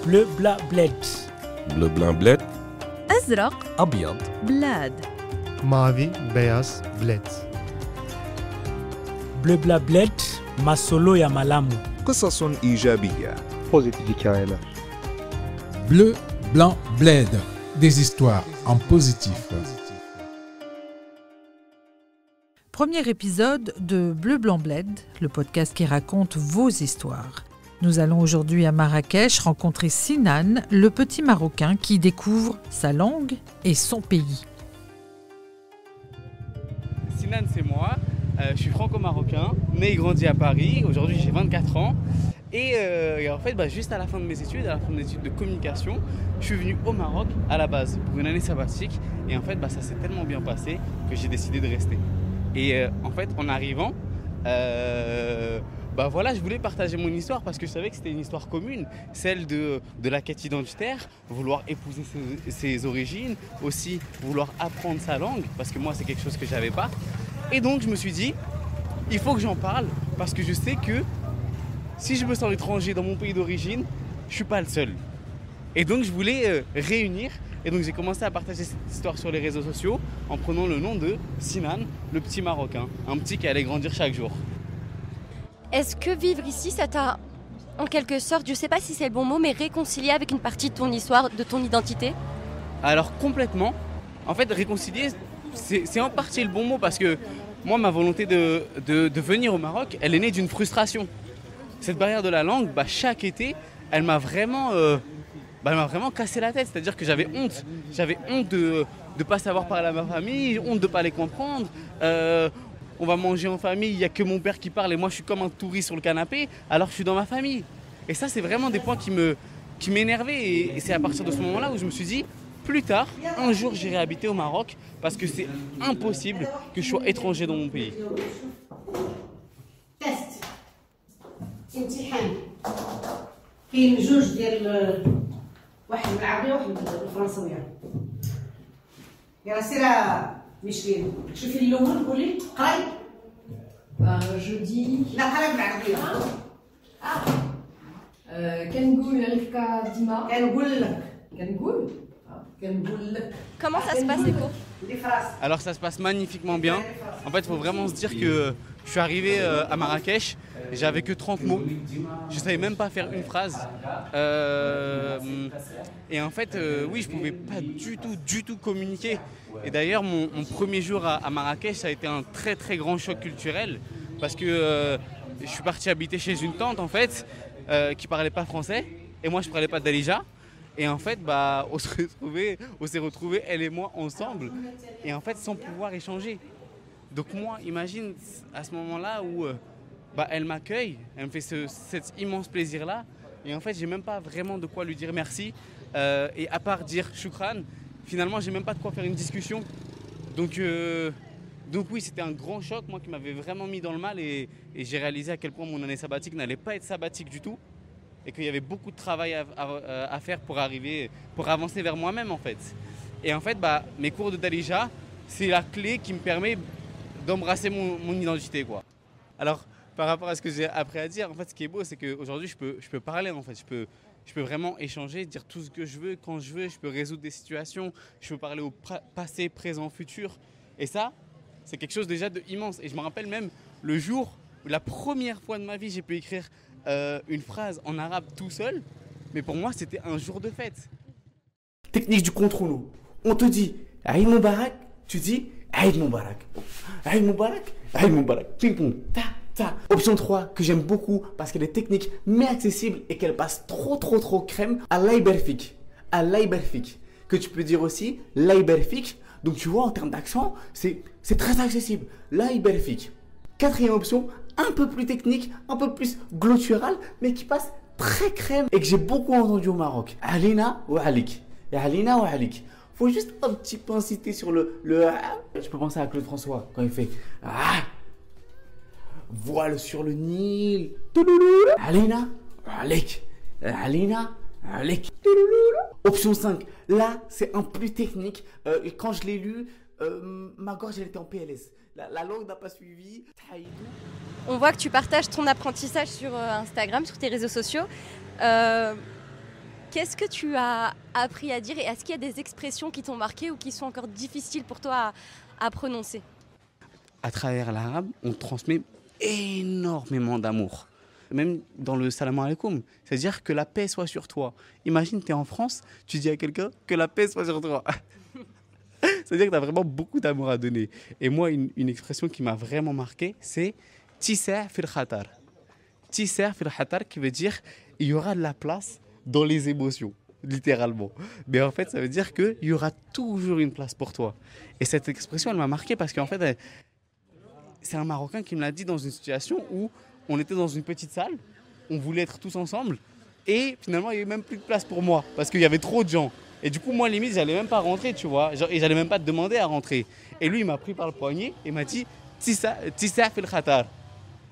bleu bla bled. bleu blanc bled. أزرق أبيض بلاد. mavi, beyaz, bled. Bleu bla bled, masolo ya malamu. قصص إيجابية. Positif hikayeler. Bleu, blanc, bled. Des histoires en positif. Premier épisode de Bleu Blanc Bled, le podcast qui raconte vos histoires. Nous allons aujourd'hui à Marrakech rencontrer Sinan, le petit Marocain qui découvre sa langue et son pays. Sinan, c'est moi. Je suis franco-marocain, né et grandi à Paris. Aujourd'hui, j'ai 24 ans. Et en fait, juste à la fin de mes études, à la fin de mes études de communication, je suis venu au Maroc à la base pour une année sabbatique. Et en fait, ça s'est tellement bien passé que j'ai décidé de rester. Et en fait, en arrivant, je voulais partager mon histoire parce que je savais que c'était une histoire commune, celle de la quête identitaire, vouloir épouser ses origines, aussi vouloir apprendre sa langue, parce que moi, c'est quelque chose que je n'avais pas. Et donc, je me suis dit, il faut que j'en parle parce que je sais que si je me sens étranger dans mon pays d'origine, je ne suis pas le seul. Et donc, je voulais réunir. Et donc, j'ai commencé à partager cette histoire sur les réseaux sociaux en prenant le nom de Sinan, le petit Marocain. Un petit qui allait grandir chaque jour. Est-ce que vivre ici, ça t'a, en quelque sorte, je ne sais pas si c'est le bon mot, mais réconcilié avec une partie de ton histoire, de ton identité ? Alors, complètement. En fait, réconcilier, c'est en partie le bon mot parce que moi, ma volonté de venir au Maroc, elle est née d'une frustration. Cette barrière de la langue, chaque été, elle m'a vraiment cassé la tête. C'est-à-dire que j'avais honte. J'avais honte de ne pas savoir parler à ma famille, honte de ne pas les comprendre. On va manger en famille, il n'y a que mon père qui parle et moi je suis comme un touriste sur le canapé, alors je suis dans ma famille. Et ça, c'est vraiment des points qui m'énervaient. Et c'est à partir de ce moment-là où je me suis dit, plus tard, un jour j'irai habiter au Maroc parce que c'est impossible que je sois étranger dans mon pays. تست امتحان كاين جوج ديال واحد بالعربيه وواحد بالفرنسويه يا سيره مشرين شوفي الاول قولي قراي جو دي لا قراي بالعربيه كنقول لك ديما كنقول لك Comment ça se passe, les cours ? Alors ça se passe magnifiquement bien. En fait, il faut vraiment se dire que je suis arrivé à Marrakech, j'avais que 30 mots. Je ne savais même pas faire une phrase. Et en fait, oui, je ne pouvais pas du tout communiquer. Et d'ailleurs, mon premier jour à Marrakech, ça a été un très très grand choc culturel. Parce que je suis parti habiter chez une tante, en fait, qui ne parlait pas français. Et moi, je ne parlais pas d'Alija. Et en fait, on s'est retrouvés, elle et moi, ensemble. Et en fait, sans pouvoir échanger. Donc moi, imagine à ce moment-là où elle m'accueille, elle me fait cet immense plaisir-là. Et en fait, j'ai même pas vraiment de quoi lui dire merci. Et à part dire shukran, finalement, j'ai même pas de quoi faire une discussion. Donc oui, c'était un grand choc, moi, qui m'avait vraiment mis dans le mal. Et j'ai réalisé à quel point mon année sabbatique n'allait pas être sabbatique du tout. Et qu'il y avait beaucoup de travail à faire pour avancer vers moi-même, en fait. Et en fait, mes cours de Dalija, c'est la clé qui me permet d'embrasser mon identité, quoi. Alors, par rapport à ce que j'ai appris à dire, en fait, ce qui est beau, c'est qu'aujourd'hui, je peux parler, en fait. Je peux vraiment échanger, dire tout ce que je veux, quand je veux. Je peux résoudre des situations. Je peux parler au passé, présent, futur. Et ça, c'est quelque chose déjà d'immense. Et je me rappelle même le jour où la première fois de ma vie, j'ai pu écrire une phrase en arabe tout seul, mais pour moi c'était un jour de fête. Technique du contrôle. On te dit Aïd Moubarak, tu dis Aïd Moubarak. Aïd Moubarak, Aïd Moubarak. Ping pong, ta ta. Option 3 que j'aime beaucoup parce qu'elle est technique mais accessible et qu'elle passe trop crème, à l'Iberfik. À l'Iberfik. Que tu peux dire aussi l'Iberfik. Donc tu vois, en termes d'accent, c'est très accessible. L'Iberfik. Quatrième option, un peu plus technique, un peu plus glottural, mais qui passe très crème et que j'ai beaucoup entendu au Maroc. Alina ou Alik. Alina ou Alik. Faut juste un petit peu inciter sur le je peux penser à Claude François quand il fait voile sur le Nil. Alina ou Alik. Alina ou Alik. Option 5. Là, c'est un plus technique. Et quand je l'ai lu, ma gorge elle était en PLS. La langue n'a pas suivi. On voit que tu partages ton apprentissage sur Instagram, sur tes réseaux sociaux. Quelle Qu'est-ce que tu as appris à dire et est-ce qu'il y a des expressions qui t'ont marqué ou qui sont encore difficiles pour toi à prononcer? À travers l'arabe, on transmet énormément d'amour. Même dans le salam alaikum, c'est-à-dire que la paix soit sur toi. Imagine, tu es en France, tu dis à quelqu'un que la paix soit sur toi. C'est-à-dire que tu as vraiment beaucoup d'amour à donner. Et moi, une expression qui m'a vraiment marqué, c'est « Tissa fil khatar ». Tissa fil khatar qui veut dire « il y aura de la place dans les émotions ». Littéralement. Mais en fait, ça veut dire qu'il y aura toujours une place pour toi. Et cette expression, elle m'a marqué parce qu'en fait, c'est un Marocain qui me l'a dit dans une situation où on était dans une petite salle, on voulait être tous ensemble, et finalement, il n'y avait même plus de place pour moi, parce qu'il y avait trop de gens. Et du coup, moi, limite, j'allais même pas rentrer, tu vois, et j'allais même pas te demander à rentrer. Et lui, il m'a pris par le poignet et m'a dit « Tissa fil khatar ».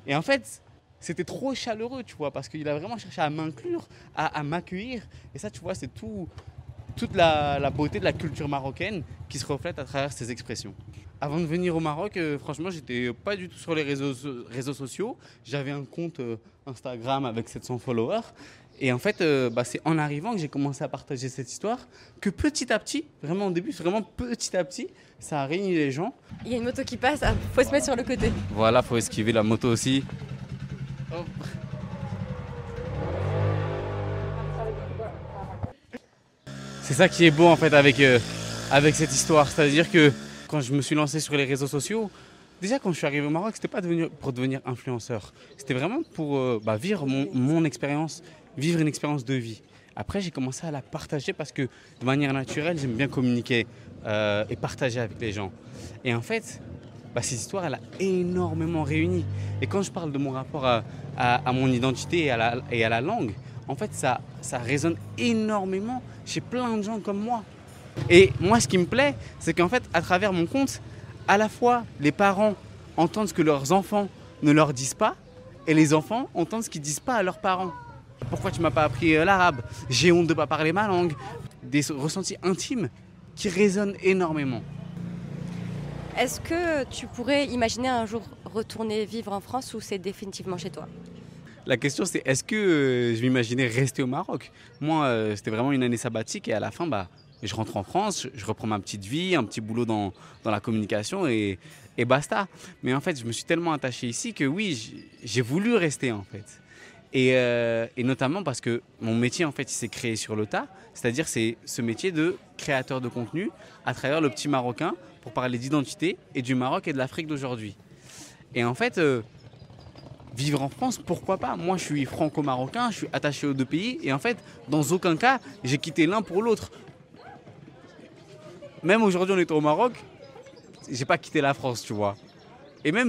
Et en fait, c'était trop chaleureux, tu vois, parce qu'il a vraiment cherché à m'inclure, à m'accueillir. Et ça, tu vois, c'est toute la beauté de la culture marocaine qui se reflète à travers ces expressions. Avant de venir au Maroc, franchement, j'étais pas du tout sur les réseaux sociaux. J'avais un compte Instagram avec 700 followers. Et en fait, c'est en arrivant que j'ai commencé à partager cette histoire, que petit à petit, vraiment au début, vraiment petit à petit, ça a réuni les gens. Il y a une moto qui passe, faut se mettre sur le côté. Voilà, faut esquiver la moto aussi. Oh. C'est ça qui est beau en fait avec cette histoire, c'est-à-dire que quand je me suis lancé sur les réseaux sociaux, déjà quand je suis arrivé au Maroc, c'était pas pour devenir influenceur, c'était vraiment pour vivre mon expérience, vivre une expérience de vie. Après, j'ai commencé à la partager parce que de manière naturelle, j'aime bien communiquer et partager avec les gens. Et en fait, cette histoire, elle a énormément réuni. Et quand je parle de mon rapport à mon identité et à la langue, en fait, ça résonne énormément chez plein de gens comme moi. Et moi, ce qui me plaît, c'est qu'en fait, à travers mon compte, à la fois, les parents entendent ce que leurs enfants ne leur disent pas, et les enfants entendent ce qu'ils ne disent pas à leurs parents. Pourquoi tu ne m'as pas appris l'arabe? J'ai honte de ne pas parler ma langue. Des ressentis intimes qui résonnent énormément. Est-ce que tu pourrais imaginer un jour retourner vivre en France ou c'est définitivement chez toi? La question c'est est-ce que je m'imaginais rester au Maroc? Moi, c'était vraiment une année sabbatique et à la fin, je rentre en France, je reprends ma petite vie, un petit boulot dans la communication et basta. Mais en fait, je me suis tellement attaché ici que oui, j'ai voulu rester en fait. Et notamment parce que mon métier en fait, il s'est créé sur le tas. C'est-à-dire c'est ce métier de créateur de contenu à travers le petit Marocain pour parler d'identité et du Maroc et de l'Afrique d'aujourd'hui. Et en fait, vivre en France, pourquoi pas? Moi, je suis franco-marocain, je suis attaché aux deux pays et en fait, dans aucun cas, j'ai quitté l'un pour l'autre. Même aujourd'hui, en étant au Maroc, j'ai pas quitté la France, tu vois. Et même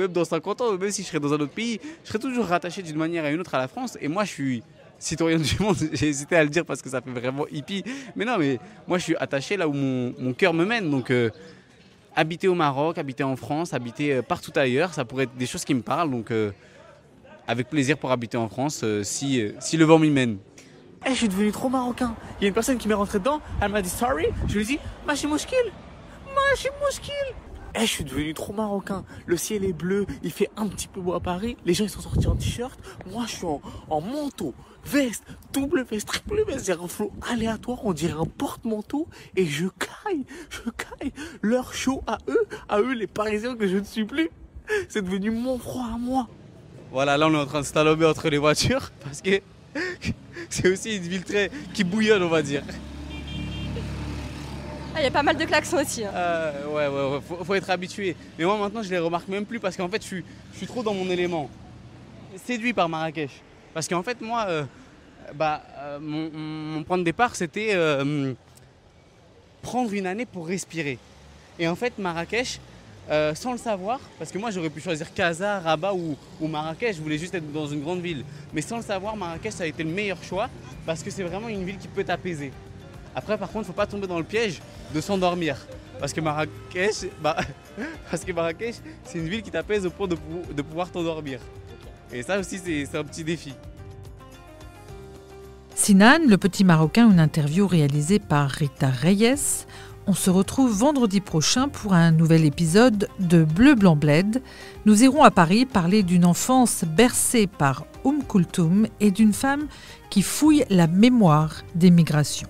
dans 50 ans, même si je serais dans un autre pays, je serais toujours rattaché d'une manière à une autre à la France. Et moi, je suis citoyen du monde. J'ai hésité à le dire parce que ça fait vraiment hippie. Mais non, mais moi, je suis attaché là où mon cœur me mène. Donc, habiter au Maroc, habiter en France, habiter partout ailleurs, ça pourrait être des choses qui me parlent. Donc, avec plaisir pour habiter en France si le vent m'y mène. Je suis devenu trop marocain. Il y a une personne qui m'est rentrée dedans, elle m'a dit sorry. Je lui ai dit, Machi Mouchkil. Je suis devenu trop marocain. Le ciel est bleu, il fait un petit peu beau à Paris. Les gens ils sont sortis en t-shirt. Moi je suis en manteau, veste, double veste, triple veste. J'ai un flow aléatoire, on dirait un porte-manteau. Et je caille. Leur show à eux les Parisiens que je ne suis plus. C'est devenu mon froid à moi. Voilà, là on est en train de slalomer entre les voitures parce que c'est aussi une ville qui bouillonne, on va dire. Il y a pas mal de klaxons aussi. Ouais, faut être habitué. Mais moi maintenant je les remarque même plus parce qu'en fait je suis trop dans mon élément. Séduit par Marrakech. Parce qu'en fait moi, mon point de départ c'était prendre une année pour respirer. Et en fait Marrakech, sans le savoir, parce que moi j'aurais pu choisir Casa, Rabat ou Marrakech, je voulais juste être dans une grande ville. Mais sans le savoir, Marrakech ça a été le meilleur choix parce que c'est vraiment une ville qui peut t'apaiser. Après par contre, faut pas tomber dans le piège de s'endormir. Parce que Marrakech, c'est une ville qui t'apaise au point de pouvoir t'endormir. Et ça aussi c'est un petit défi. Sinan, le petit Marocain, une interview réalisée par Rita Reyes On se retrouve vendredi prochain pour un nouvel épisode de Bleu Blanc Bled. Nous irons à Paris parler d'une enfance bercée par Kulthum et d'une femme qui fouille la mémoire des migrations.